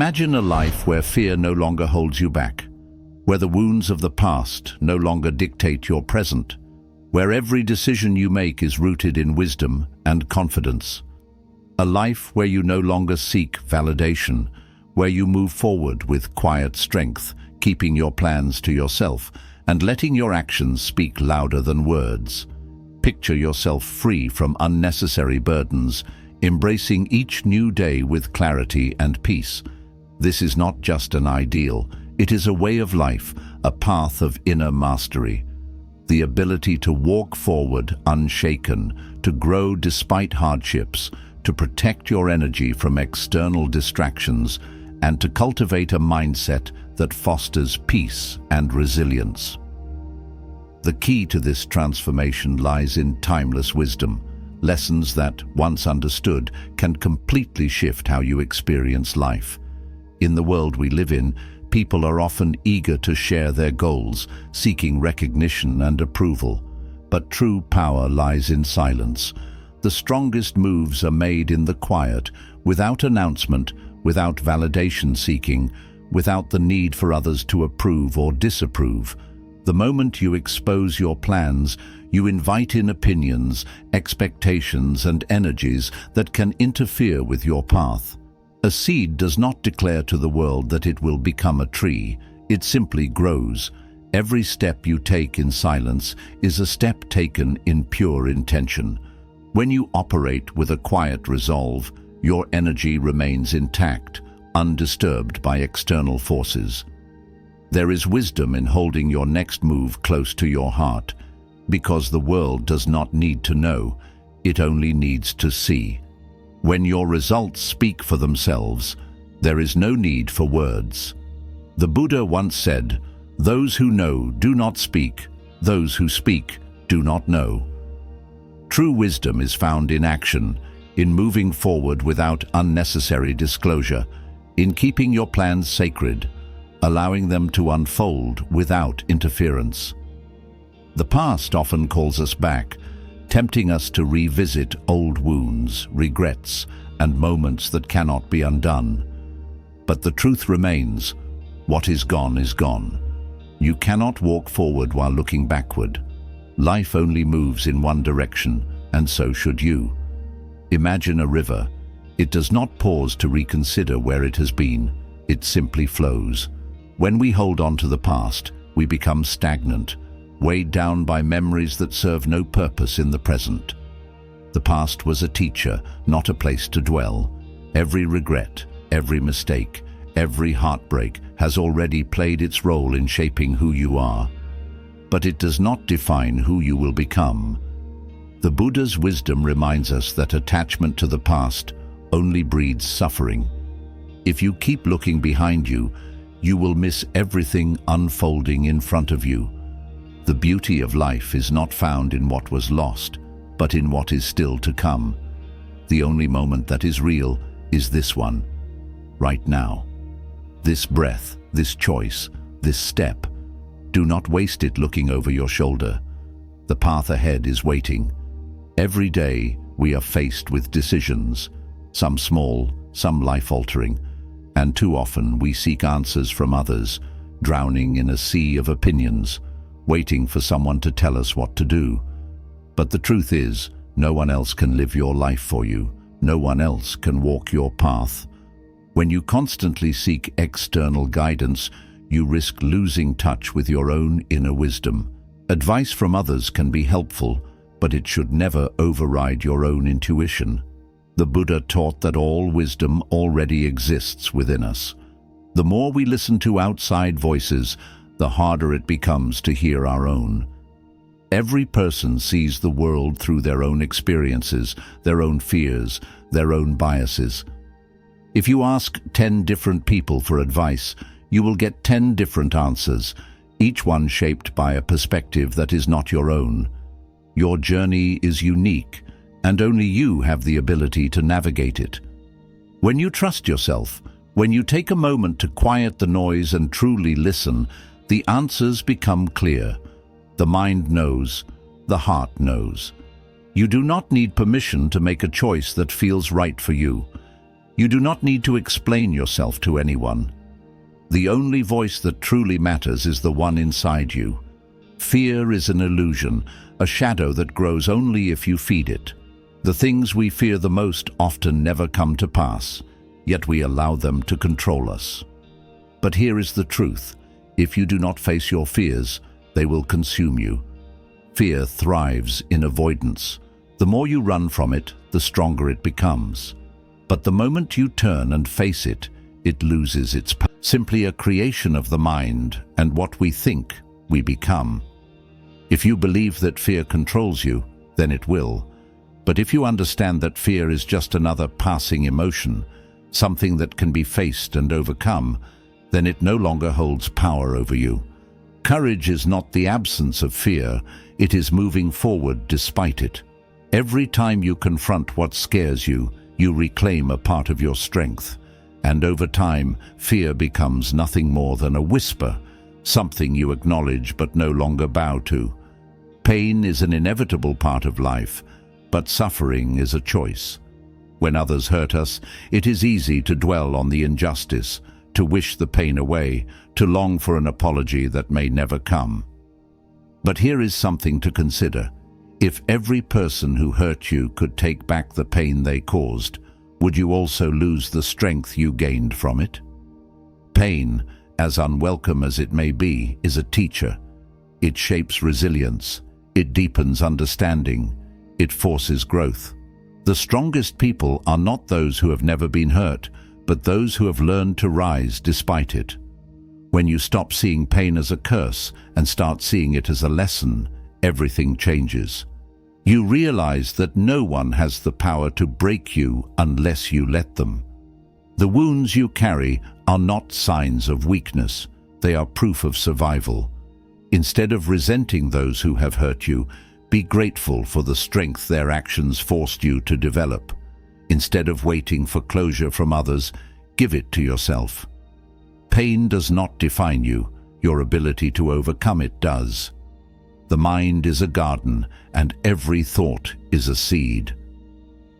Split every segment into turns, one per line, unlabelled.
Imagine a life where fear no longer holds you back, where the wounds of the past no longer dictate your present, where every decision you make is rooted in wisdom and confidence. A life where you no longer seek validation, where you move forward with quiet strength, keeping your plans to yourself and letting your actions speak louder than words. Picture yourself free from unnecessary burdens, embracing each new day with clarity and peace. This is not just an ideal, it is a way of life, a path of inner mastery. The ability to walk forward unshaken, to grow despite hardships, to protect your energy from external distractions, and to cultivate a mindset that fosters peace and resilience. The key to this transformation lies in timeless wisdom, lessons that, once understood, can completely shift how you experience life. In the world we live in, people are often eager to share their goals, seeking recognition and approval. But true power lies in silence. The strongest moves are made in the quiet, without announcement, without validation seeking, without the need for others to approve or disapprove. The moment you expose your plans, you invite in opinions, expectations, and energies that can interfere with your path. A seed does not declare to the world that it will become a tree. It simply grows. Every step you take in silence is a step taken in pure intention. When you operate with a quiet resolve, your energy remains intact, undisturbed by external forces. There is wisdom in holding your next move close to your heart, because the world does not need to know, it only needs to see. When your results speak for themselves, there is no need for words. The Buddha once said, "Those who know do not speak, those who speak do not know." True wisdom is found in action, in moving forward without unnecessary disclosure, in keeping your plans sacred, allowing them to unfold without interference. The past often calls us back, tempting us to revisit old wounds, regrets, and moments that cannot be undone. But the truth remains, what is gone is gone. You cannot walk forward while looking backward. Life only moves in one direction, and so should you. Imagine a river. It does not pause to reconsider where it has been. It simply flows. When we hold on to the past, we become stagnant, weighed down by memories that serve no purpose in the present. The past was a teacher, not a place to dwell. Every regret, every mistake, every heartbreak has already played its role in shaping who you are. But it does not define who you will become. The Buddha's wisdom reminds us that attachment to the past only breeds suffering. If you keep looking behind you, you will miss everything unfolding in front of you. The beauty of life is not found in what was lost, but in what is still to come. The only moment that is real is this one, right now. This breath, this choice, this step. Do not waste it looking over your shoulder. The path ahead is waiting. Every day we are faced with decisions, some small, some life-altering, and too often we seek answers from others, drowning in a sea of opinions, waiting for someone to tell us what to do. But the truth is, no one else can live your life for you. No one else can walk your path. When you constantly seek external guidance, you risk losing touch with your own inner wisdom. Advice from others can be helpful, but it should never override your own intuition. The Buddha taught that all wisdom already exists within us. The more we listen to outside voices, the harder it becomes to hear our own. Every person sees the world through their own experiences, their own fears, their own biases. If you ask 10 different people for advice, you will get 10 different answers, each one shaped by a perspective that is not your own. Your journey is unique, and only you have the ability to navigate it. When you trust yourself, when you take a moment to quiet the noise and truly listen, the answers become clear. The mind knows, the heart knows. You do not need permission to make a choice that feels right for you. You do not need to explain yourself to anyone. The only voice that truly matters is the one inside you. Fear is an illusion, a shadow that grows only if you feed it. The things we fear the most often never come to pass, yet we allow them to control us. But here is the truth. If you do not face your fears, they will consume you. Fear thrives in avoidance. The more you run from it, the stronger it becomes. But the moment you turn and face it, it loses its power. Simply a creation of the mind, and what we think, we become. If you believe that fear controls you, then it will. But if you understand that fear is just another passing emotion, something that can be faced and overcome, then it no longer holds power over you. Courage is not the absence of fear, it is moving forward despite it. Every time you confront what scares you, you reclaim a part of your strength. And over time, fear becomes nothing more than a whisper, something you acknowledge but no longer bow to. Pain is an inevitable part of life, but suffering is a choice. When others hurt us, it is easy to dwell on the injustice, to wish the pain away, to long for an apology that may never come. But here is something to consider. If every person who hurt you could take back the pain they caused, would you also lose the strength you gained from it? Pain, as unwelcome as it may be, is a teacher. It shapes resilience, it deepens understanding, it forces growth. The strongest people are not those who have never been hurt, but those who have learned to rise despite it. When you stop seeing pain as a curse and start seeing it as a lesson, everything changes. You realize that no one has the power to break you unless you let them. The wounds you carry are not signs of weakness, they are proof of survival. Instead of resenting those who have hurt you, be grateful for the strength their actions forced you to develop. Instead of waiting for closure from others, give it to yourself. Pain does not define you, your ability to overcome it does. The mind is a garden, and every thought is a seed.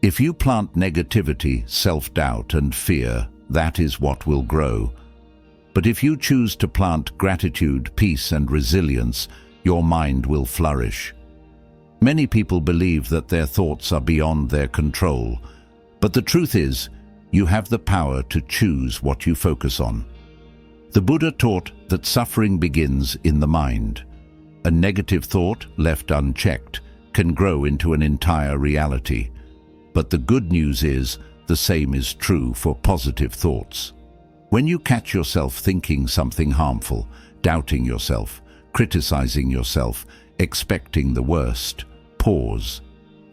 If you plant negativity, self-doubt, and fear, that is what will grow. But if you choose to plant gratitude, peace, and resilience, your mind will flourish. Many people believe that their thoughts are beyond their control, but the truth is, you have the power to choose what you focus on. The Buddha taught that suffering begins in the mind. A negative thought, left unchecked, can grow into an entire reality. But the good news is, the same is true for positive thoughts. When you catch yourself thinking something harmful, doubting yourself, criticizing yourself, expecting the worst, pause.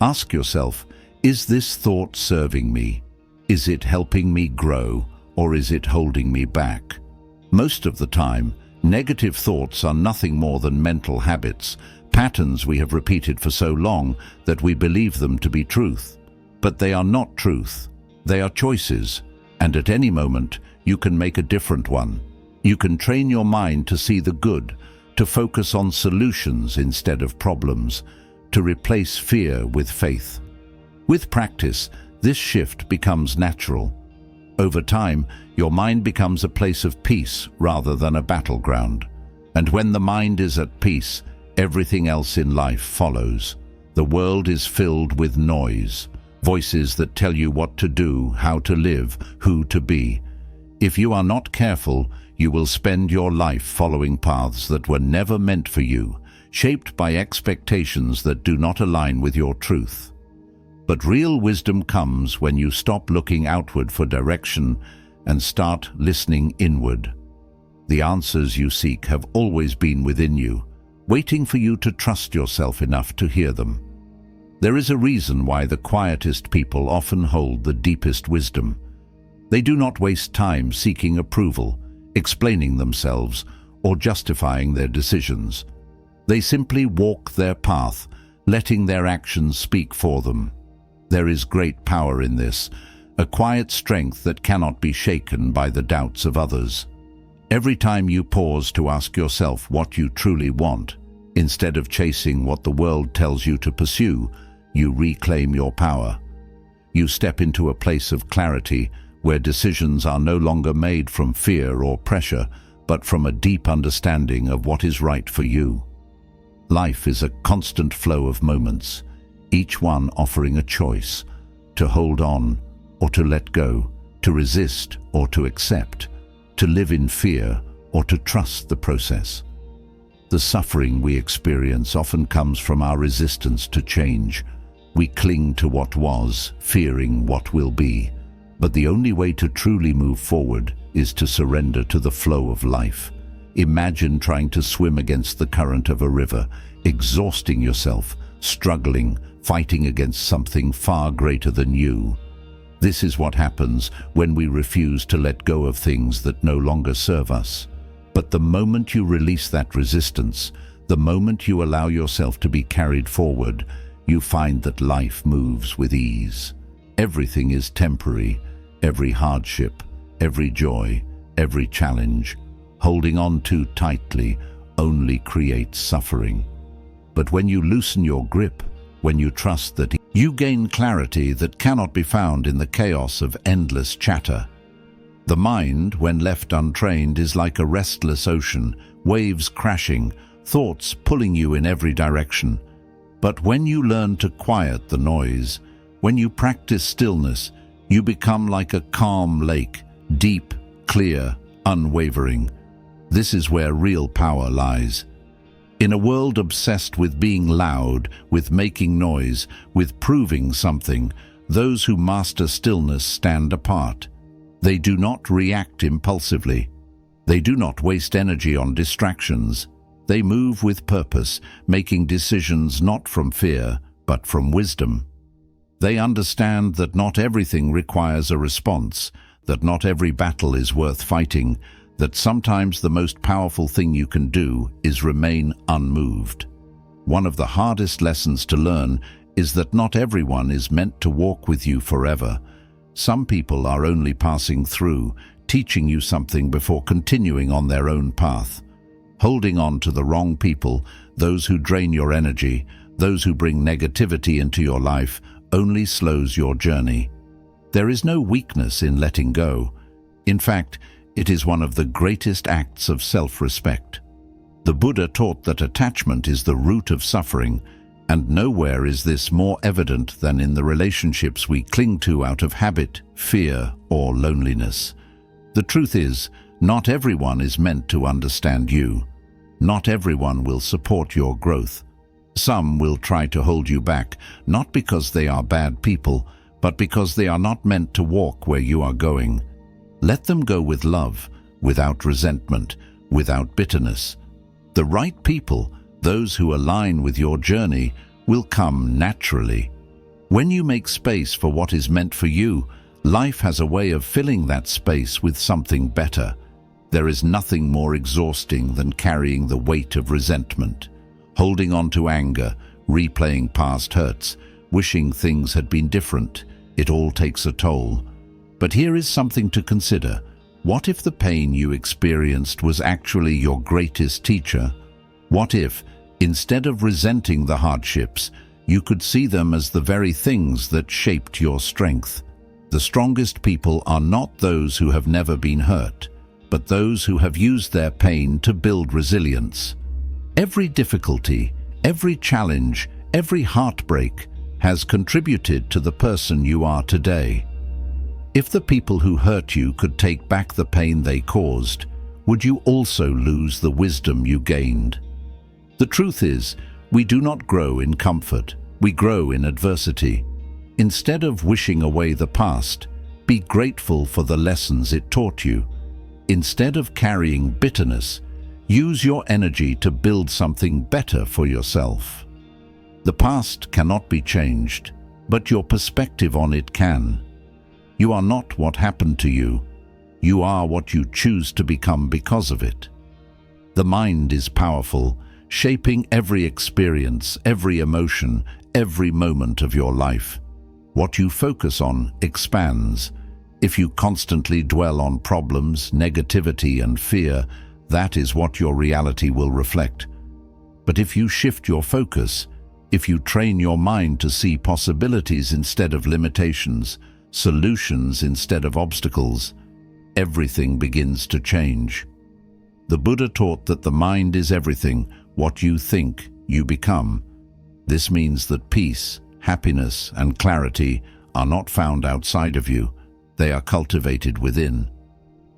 Ask yourself, is this thought serving me? Is it helping me grow, or is it holding me back? Most of the time, negative thoughts are nothing more than mental habits, patterns we have repeated for so long that we believe them to be truth. But they are not truth. They are choices, and at any moment, you can make a different one. You can train your mind to see the good, to focus on solutions instead of problems, to replace fear with faith. With practice, this shift becomes natural. Over time, your mind becomes a place of peace rather than a battleground. And when the mind is at peace, everything else in life follows. The world is filled with noise, voices that tell you what to do, how to live, who to be. If you are not careful, you will spend your life following paths that were never meant for you, shaped by expectations that do not align with your truth. But real wisdom comes when you stop looking outward for direction and start listening inward. The answers you seek have always been within you, waiting for you to trust yourself enough to hear them. There is a reason why the quietest people often hold the deepest wisdom. They do not waste time seeking approval, explaining themselves, or justifying their decisions. They simply walk their path, letting their actions speak for them. There is great power in this, a quiet strength that cannot be shaken by the doubts of others. Every time you pause to ask yourself what you truly want, instead of chasing what the world tells you to pursue, you reclaim your power. You step into a place of clarity where decisions are no longer made from fear or pressure, but from a deep understanding of what is right for you. Life is a constant flow of moments, each one offering a choice, to hold on or to let go, to resist or to accept, to live in fear or to trust the process. The suffering we experience often comes from our resistance to change. We cling to what was, fearing what will be. But the only way to truly move forward is to surrender to the flow of life. Imagine trying to swim against the current of a river, exhausting yourself, struggling, fighting against something far greater than you. This is what happens when we refuse to let go of things that no longer serve us. But the moment you release that resistance, the moment you allow yourself to be carried forward, you find that life moves with ease. Everything is temporary, every hardship, every joy, every challenge. Holding on too tightly only creates suffering. But when you loosen your grip, when you trust that, you gain clarity that cannot be found in the chaos of endless chatter. The mind, when left untrained, is like a restless ocean, waves crashing, thoughts pulling you in every direction. But when you learn to quiet the noise, when you practice stillness, you become like a calm lake, deep, clear, unwavering. This is where real power lies. In a world obsessed with being loud, with making noise, with proving something, those who master stillness stand apart. They do not react impulsively. They do not waste energy on distractions. They move with purpose, making decisions not from fear, but from wisdom. They understand that not everything requires a response, that not every battle is worth fighting, that sometimes the most powerful thing you can do is remain unmoved. One of the hardest lessons to learn is that not everyone is meant to walk with you forever. Some people are only passing through, teaching you something before continuing on their own path. Holding on to the wrong people, those who drain your energy, those who bring negativity into your life, only slows your journey. There is no weakness in letting go. In fact, it is one of the greatest acts of self-respect. The Buddha taught that attachment is the root of suffering, and nowhere is this more evident than in the relationships we cling to out of habit, fear, or loneliness. The truth is, not everyone is meant to understand you. Not everyone will support your growth. Some will try to hold you back, not because they are bad people, but because they are not meant to walk where you are going. Let them go with love, without resentment, without bitterness. The right people, those who align with your journey, will come naturally. When you make space for what is meant for you, life has a way of filling that space with something better. There is nothing more exhausting than carrying the weight of resentment, holding on to anger, replaying past hurts, wishing things had been different. It all takes a toll. But here is something to consider. What if the pain you experienced was actually your greatest teacher? What if, instead of resenting the hardships, you could see them as the very things that shaped your strength? The strongest people are not those who have never been hurt, but those who have used their pain to build resilience. Every difficulty, every challenge, every heartbreak has contributed to the person you are today. If the people who hurt you could take back the pain they caused, would you also lose the wisdom you gained? The truth is, we do not grow in comfort, we grow in adversity. Instead of wishing away the past, be grateful for the lessons it taught you. Instead of carrying bitterness, use your energy to build something better for yourself. The past cannot be changed, but your perspective on it can. You are not what happened to you. You are what you choose to become because of it. The mind is powerful, shaping every experience, every emotion, every moment of your life. What you focus on expands. If you constantly dwell on problems, negativity, and fear, that is what your reality will reflect. But if you shift your focus, if you train your mind to see possibilities instead of limitations, solutions instead of obstacles, everything begins to change. The Buddha taught that the mind is everything. What you think, you become. This means that peace, happiness, and clarity are not found outside of you. They are cultivated within.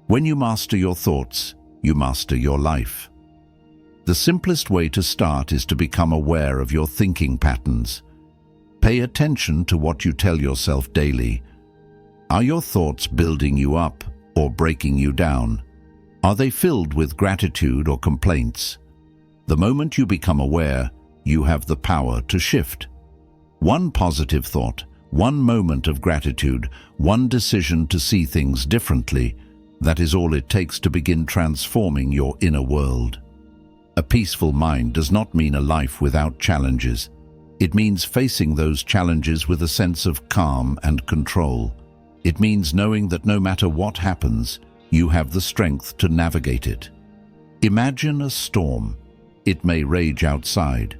When you master your thoughts, you master your life. The simplest way to start is to become aware of your thinking patterns. Pay attention to what you tell yourself daily. Are your thoughts building you up or breaking you down? Are they filled with gratitude or complaints? The moment you become aware, you have the power to shift. One positive thought, one moment of gratitude, one decision to see things differently, that is all it takes to begin transforming your inner world. A peaceful mind does not mean a life without challenges. It means facing those challenges with a sense of calm and control. It means knowing that no matter what happens, you have the strength to navigate it. Imagine a storm. It may rage outside,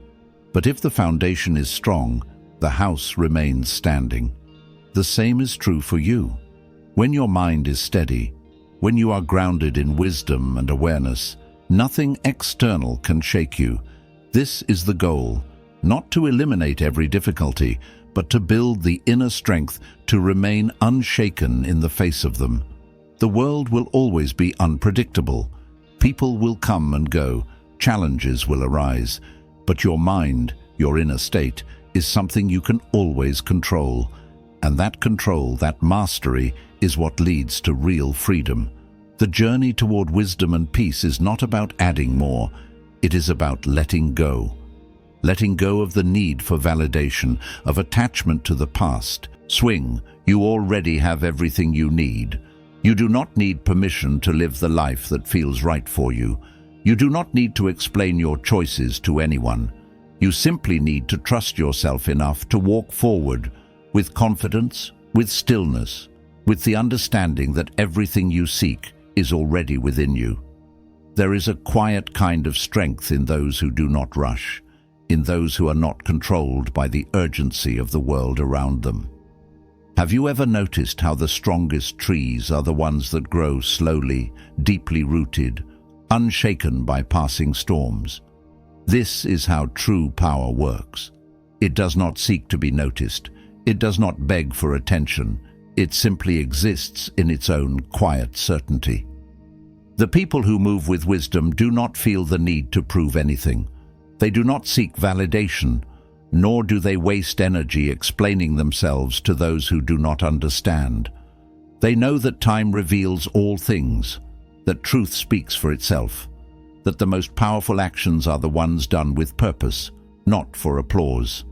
but if the foundation is strong, the house remains standing. The same is true for you. When your mind is steady, when you are grounded in wisdom and awareness, nothing external can shake you. This is the goal, not to eliminate every difficulty, but to build the inner strength to remain unshaken in the face of them. The world will always be unpredictable. People will come and go, challenges will arise, but your mind, your inner state, is something you can always control. And that control, that mastery, is what leads to real freedom. The journey toward wisdom and peace is not about adding more, it is about letting go. Letting go of the need for validation, of attachment to the past. Swing, you already have everything you need. You do not need permission to live the life that feels right for you. You do not need to explain your choices to anyone. You simply need to trust yourself enough to walk forward with confidence, with stillness, with the understanding that everything you seek is already within you. There is a quiet kind of strength in those who do not rush, in those who are not controlled by the urgency of the world around them. Have you ever noticed how the strongest trees are the ones that grow slowly, deeply rooted, unshaken by passing storms? This is how true power works. It does not seek to be noticed. It does not beg for attention. It simply exists in its own quiet certainty. The people who move with wisdom do not feel the need to prove anything. They do not seek validation, nor do they waste energy explaining themselves to those who do not understand. They know that time reveals all things, that truth speaks for itself, that the most powerful actions are the ones done with purpose, not for applause.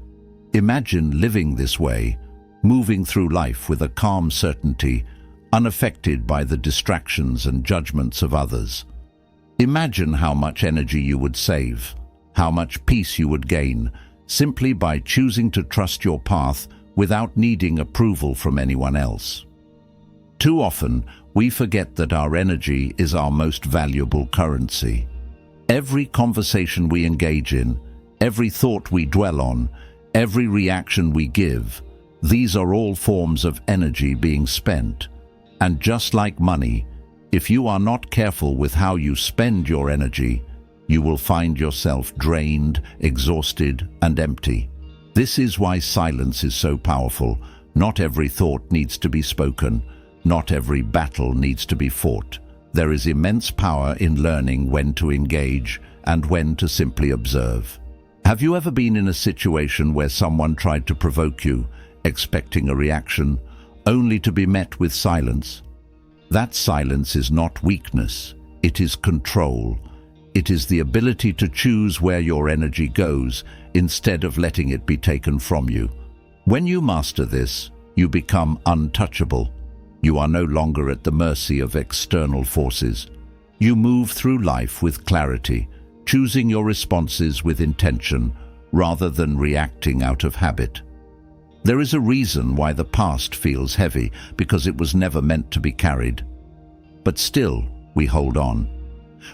Imagine living this way, moving through life with a calm certainty, unaffected by the distractions and judgments of others. Imagine how much energy you would save, how much peace you would gain, simply by choosing to trust your path without needing approval from anyone else. Too often, we forget that our energy is our most valuable currency. Every conversation we engage in, every thought we dwell on, every reaction we give, these are all forms of energy being spent. And just like money, if you are not careful with how you spend your energy, you will find yourself drained, exhausted, and empty. This is why silence is so powerful. Not every thought needs to be spoken. Not every battle needs to be fought. There is immense power in learning when to engage and when to simply observe. Have you ever been in a situation where someone tried to provoke you, expecting a reaction, only to be met with silence? That silence is not weakness, it is control. It is the ability to choose where your energy goes instead of letting it be taken from you. When you master this, you become untouchable. You are no longer at the mercy of external forces. You move through life with clarity, choosing your responses with intention rather than reacting out of habit. There is a reason why the past feels heavy, because it was never meant to be carried. But still, we hold on.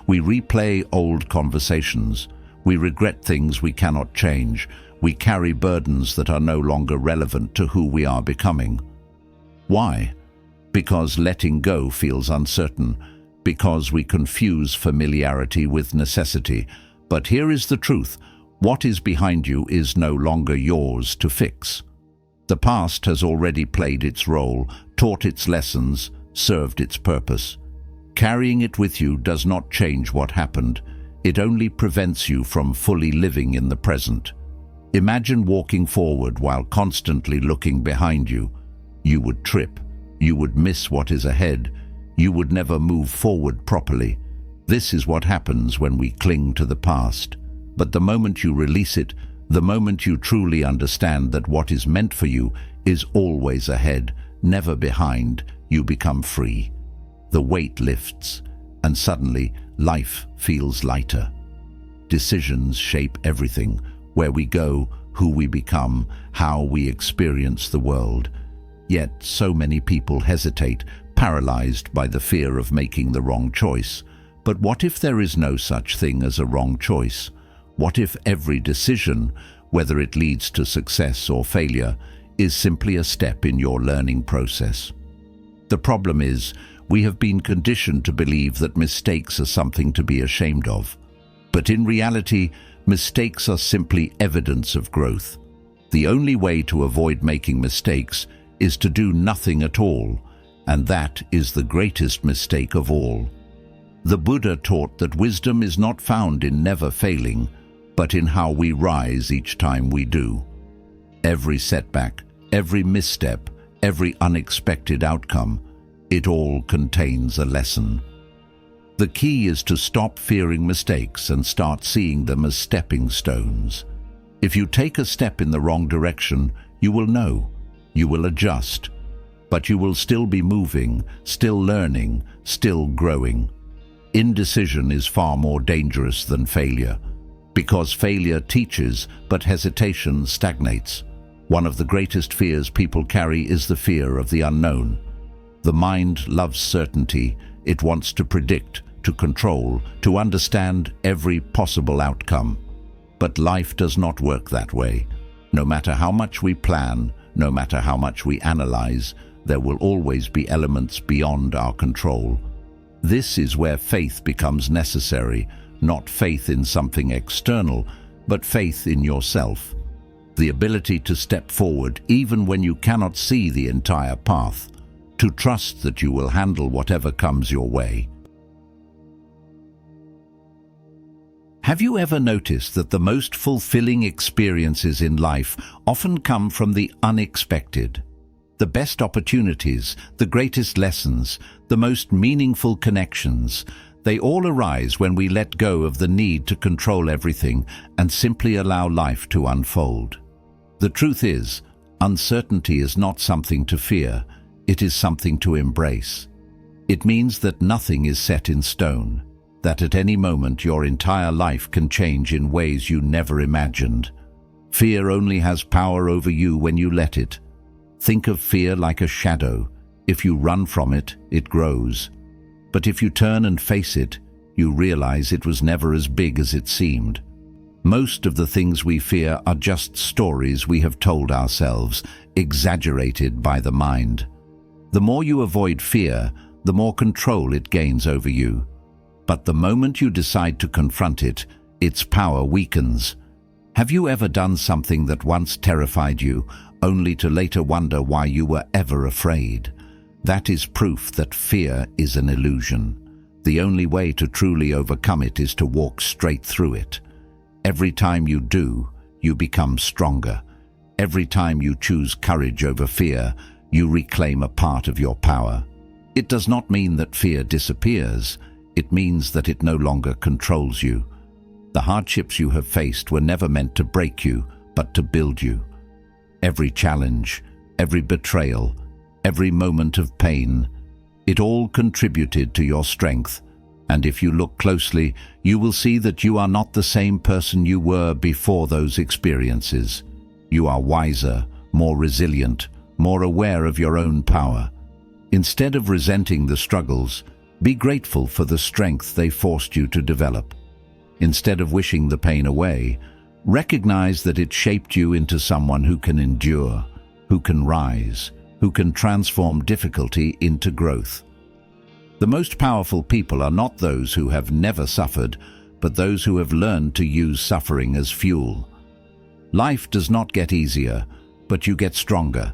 We replay old conversations. We regret things we cannot change. We carry burdens that are no longer relevant to who we are becoming. Why? Because letting go feels uncertain, because we confuse familiarity with necessity. But here is the truth: what is behind you is no longer yours to fix. The past has already played its role, taught its lessons, served its purpose. Carrying it with you does not change what happened. It only prevents you from fully living in the present. Imagine walking forward while constantly looking behind you. You would trip. You would miss what is ahead. You would never move forward properly. This is what happens when we cling to the past. But the moment you release it, the moment you truly understand that what is meant for you is always ahead, never behind, you become free. The weight lifts, and suddenly life feels lighter. Decisions shape everything: where we go, who we become, how we experience the world. Yet so many people hesitate, paralyzed by the fear of making the wrong choice. But what if there is no such thing as a wrong choice? What if every decision, whether it leads to success or failure, is simply a step in your learning process? The problem is, we have been conditioned to believe that mistakes are something to be ashamed of. But in reality, mistakes are simply evidence of growth. The only way to avoid making mistakes is to do nothing at all, and that is the greatest mistake of all. The Buddha taught that wisdom is not found in never failing, but in how we rise each time we do. Every setback, every misstep, every unexpected outcome, it all contains a lesson. The key is to stop fearing mistakes and start seeing them as stepping stones. If you take a step in the wrong direction, you will know, you will adjust, but you will still be moving, still learning, still growing. Indecision is far more dangerous than failure, because failure teaches, but hesitation stagnates. One of the greatest fears people carry is the fear of the unknown. The mind loves certainty. It wants to predict, to control, to understand every possible outcome. But life does not work that way. No matter how much we plan, no matter how much we analyze, there will always be elements beyond our control. This is where faith becomes necessary, not faith in something external, but faith in yourself. The ability to step forward even when you cannot see the entire path, to trust that you will handle whatever comes your way. Have you ever noticed that the most fulfilling experiences in life often come from the unexpected? The best opportunities, the greatest lessons, the most meaningful connections, they all arise when we let go of the need to control everything and simply allow life to unfold. The truth is, uncertainty is not something to fear, it is something to embrace. It means that nothing is set in stone, that at any moment your entire life can change in ways you never imagined. Fear only has power over you when you let it. Think of fear like a shadow. If you run from it, it grows. But if you turn and face it, you realize it was never as big as it seemed. Most of the things we fear are just stories we have told ourselves, exaggerated by the mind. The more you avoid fear, the more control it gains over you. But the moment you decide to confront it, its power weakens. Have you ever done something that once terrified you, only to later wonder why you were ever afraid? That is proof that fear is an illusion. The only way to truly overcome it is to walk straight through it. Every time you do, you become stronger. Every time you choose courage over fear, you reclaim a part of your power. It does not mean that fear disappears. It means that it no longer controls you. The hardships you have faced were never meant to break you, but to build you. Every challenge, every betrayal, every moment of pain, it all contributed to your strength. And if you look closely, you will see that you are not the same person you were before those experiences. You are wiser, more resilient, more aware of your own power. Instead of resenting the struggles, be grateful for the strength they forced you to develop. Instead of wishing the pain away, recognize that it shaped you into someone who can endure, who can rise, who can transform difficulty into growth. The most powerful people are not those who have never suffered, but those who have learned to use suffering as fuel. Life does not get easier, but you get stronger.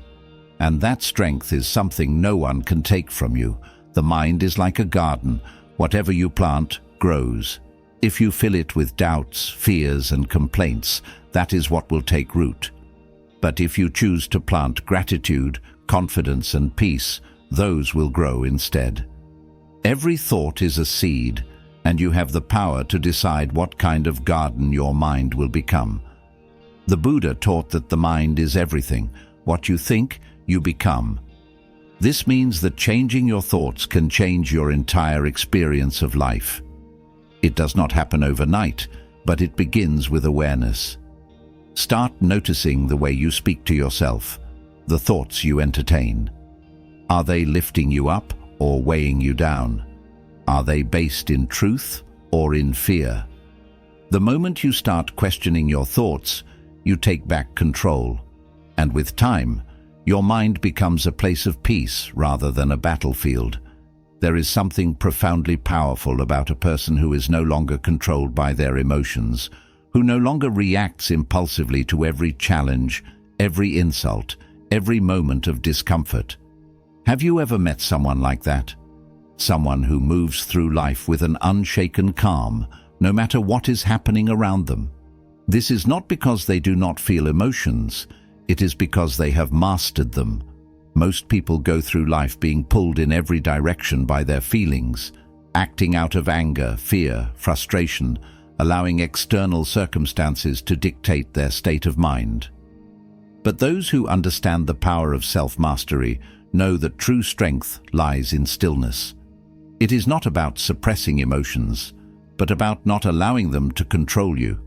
And that strength is something no one can take from you. The mind is like a garden. Whatever you plant grows. If you fill it with doubts, fears, and complaints, that is what will take root. But if you choose to plant gratitude, confidence, and peace, those will grow instead. Every thought is a seed, and you have the power to decide what kind of garden your mind will become. The Buddha taught that the mind is everything. What you think, you become. This means that changing your thoughts can change your entire experience of life. It does not happen overnight, but it begins with awareness. Start noticing the way you speak to yourself, the thoughts you entertain. Are they lifting you up or weighing you down? Are they based in truth or in fear? The moment you start questioning your thoughts, you take back control. And with time, your mind becomes a place of peace rather than a battlefield. There is something profoundly powerful about a person who is no longer controlled by their emotions, who no longer reacts impulsively to every challenge, every insult, every moment of discomfort. Have you ever met someone like that? Someone who moves through life with an unshaken calm, no matter what is happening around them. This is not because they do not feel emotions, it is because they have mastered them. Most people go through life being pulled in every direction by their feelings, acting out of anger, fear, frustration, allowing external circumstances to dictate their state of mind. But those who understand the power of self-mastery know that true strength lies in stillness. It is not about suppressing emotions, but about not allowing them to control you.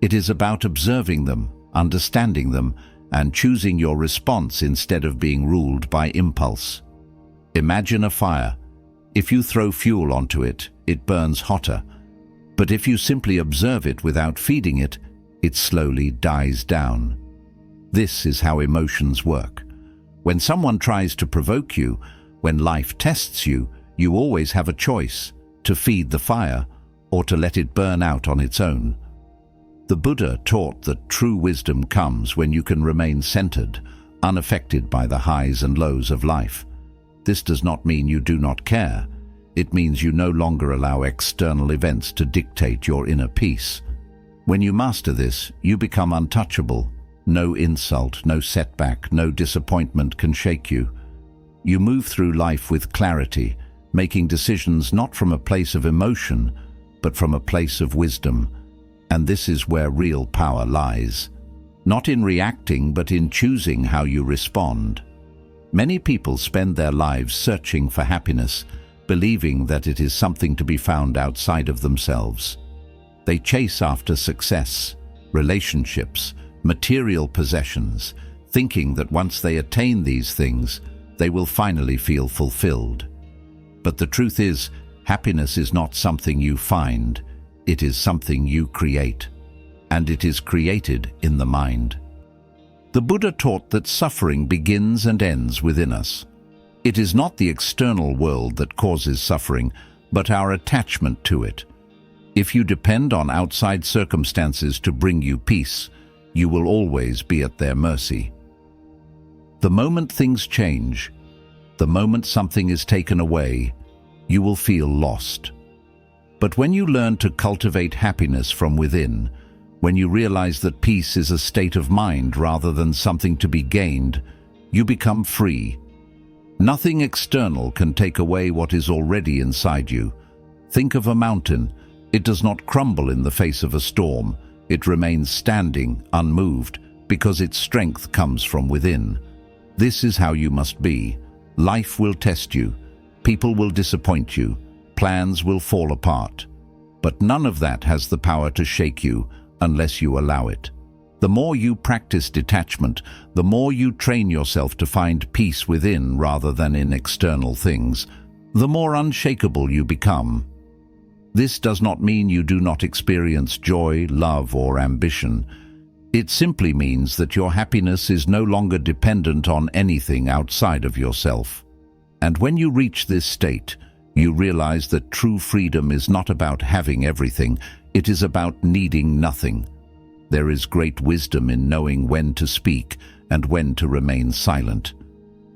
It is about observing them, understanding them, and choosing your response instead of being ruled by impulse. Imagine a fire. If you throw fuel onto it, it burns hotter. But if you simply observe it without feeding it, it slowly dies down. This is how emotions work. When someone tries to provoke you, when life tests you, you always have a choice: to feed the fire or to let it burn out on its own. The Buddha taught that true wisdom comes when you can remain centered, unaffected by the highs and lows of life. This does not mean you do not care. It means you no longer allow external events to dictate your inner peace. When you master this, you become untouchable. No insult, no setback, no disappointment can shake you. You move through life with clarity, making decisions not from a place of emotion, but from a place of wisdom. And this is where real power lies. Not in reacting, but in choosing how you respond. Many people spend their lives searching for happiness, believing that it is something to be found outside of themselves. They chase after success, relationships, material possessions, thinking that once they attain these things, they will finally feel fulfilled. But the truth is, happiness is not something you find, it is something you create. And it is created in the mind. The Buddha taught that suffering begins and ends within us. It is not the external world that causes suffering, but our attachment to it. If you depend on outside circumstances to bring you peace, you will always be at their mercy. The moment things change, the moment something is taken away, you will feel lost. But when you learn to cultivate happiness from within, when you realize that peace is a state of mind rather than something to be gained, you become free. Nothing external can take away what is already inside you. Think of a mountain. It does not crumble in the face of a storm. It remains standing, unmoved, because its strength comes from within. This is how you must be. Life will test you. People will disappoint you. Plans will fall apart. But none of that has the power to shake you unless you allow it. The more you practice detachment, the more you train yourself to find peace within rather than in external things, the more unshakable you become. This does not mean you do not experience joy, love, or ambition. It simply means that your happiness is no longer dependent on anything outside of yourself. And when you reach this state, you realize that true freedom is not about having everything, it is about needing nothing. There is great wisdom in knowing when to speak and when to remain silent.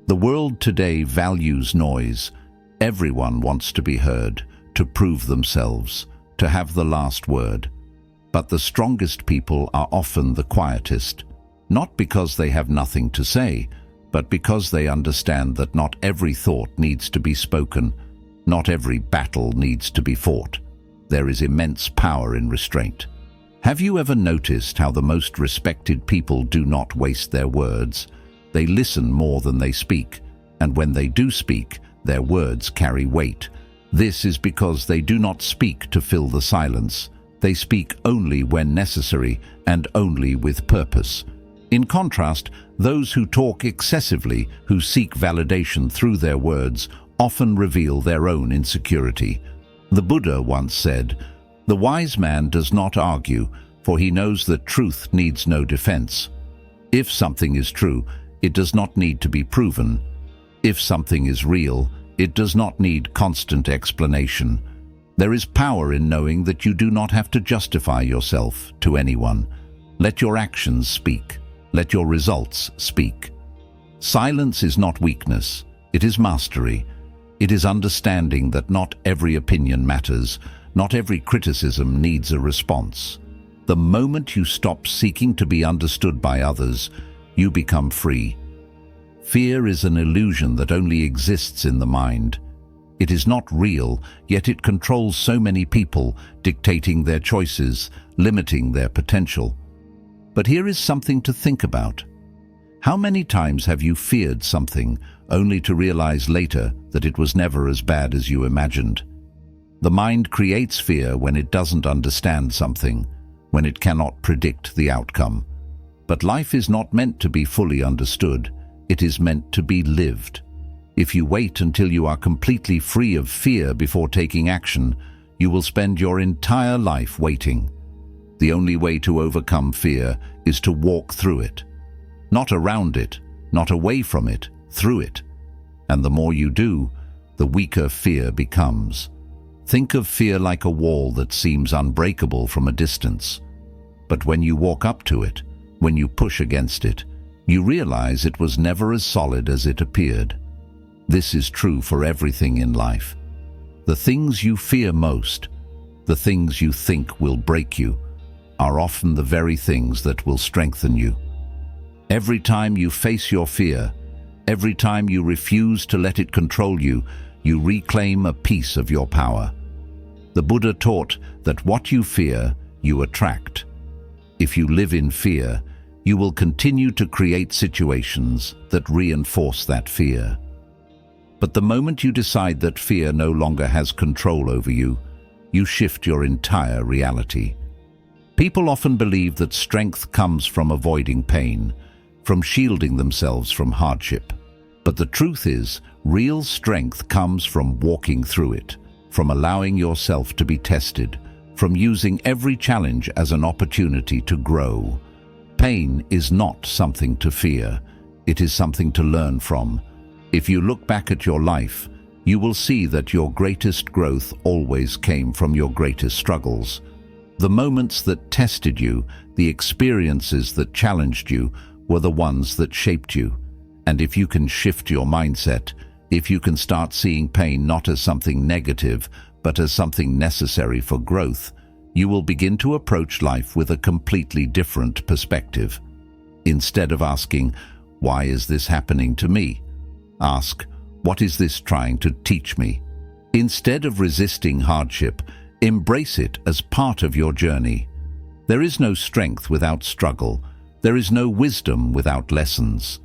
The world today values noise. Everyone wants to be heard, to prove themselves, to have the last word. But the strongest people are often the quietest, not because they have nothing to say, but because they understand that not every thought needs to be spoken, not every battle needs to be fought. There is immense power in restraint. Have you ever noticed how the most respected people do not waste their words? They listen more than they speak, and when they do speak, their words carry weight. This is because they do not speak to fill the silence. They speak only when necessary and only with purpose. In contrast, those who talk excessively, who seek validation through their words, often reveal their own insecurity. The Buddha once said, "The wise man does not argue, for he knows that truth needs no defense. If something is true, it does not need to be proven. If something is real, it does not need constant explanation." There is power in knowing that you do not have to justify yourself to anyone. Let your actions speak. Let your results speak. Silence is not weakness. It is mastery. It is understanding that not every opinion matters. Not every criticism needs a response. The moment you stop seeking to be understood by others, you become free. Fear is an illusion that only exists in the mind. It is not real, yet it controls so many people, dictating their choices, limiting their potential. But here is something to think about. How many times have you feared something, only to realize later that it was never as bad as you imagined? The mind creates fear when it doesn't understand something, when it cannot predict the outcome. But life is not meant to be fully understood. It is meant to be lived. If you wait until you are completely free of fear before taking action, you will spend your entire life waiting. The only way to overcome fear is to walk through it. Not around it, not away from it, through it. And the more you do, the weaker fear becomes. Think of fear like a wall that seems unbreakable from a distance. But when you walk up to it, when you push against it, you realize it was never as solid as it appeared. This is true for everything in life. The things you fear most, the things you think will break you, are often the very things that will strengthen you. Every time you face your fear, every time you refuse to let it control you, you reclaim a piece of your power. The Buddha taught that what you fear, you attract. If you live in fear, you will continue to create situations that reinforce that fear. But the moment you decide that fear no longer has control over you, you shift your entire reality. People often believe that strength comes from avoiding pain, from shielding themselves from hardship. But the truth is, real strength comes from walking through it, from allowing yourself to be tested, from using every challenge as an opportunity to grow. Pain is not something to fear, it is something to learn from. If you look back at your life, you will see that your greatest growth always came from your greatest struggles. The moments that tested you, the experiences that challenged you, were the ones that shaped you. And if you can shift your mindset, if you can start seeing pain not as something negative, but as something necessary for growth, you will begin to approach life with a completely different perspective. Instead of asking, "Why is this happening to me?" ask, "What is this trying to teach me?" Instead of resisting hardship, embrace it as part of your journey. There is no strength without struggle. There is no wisdom without lessons.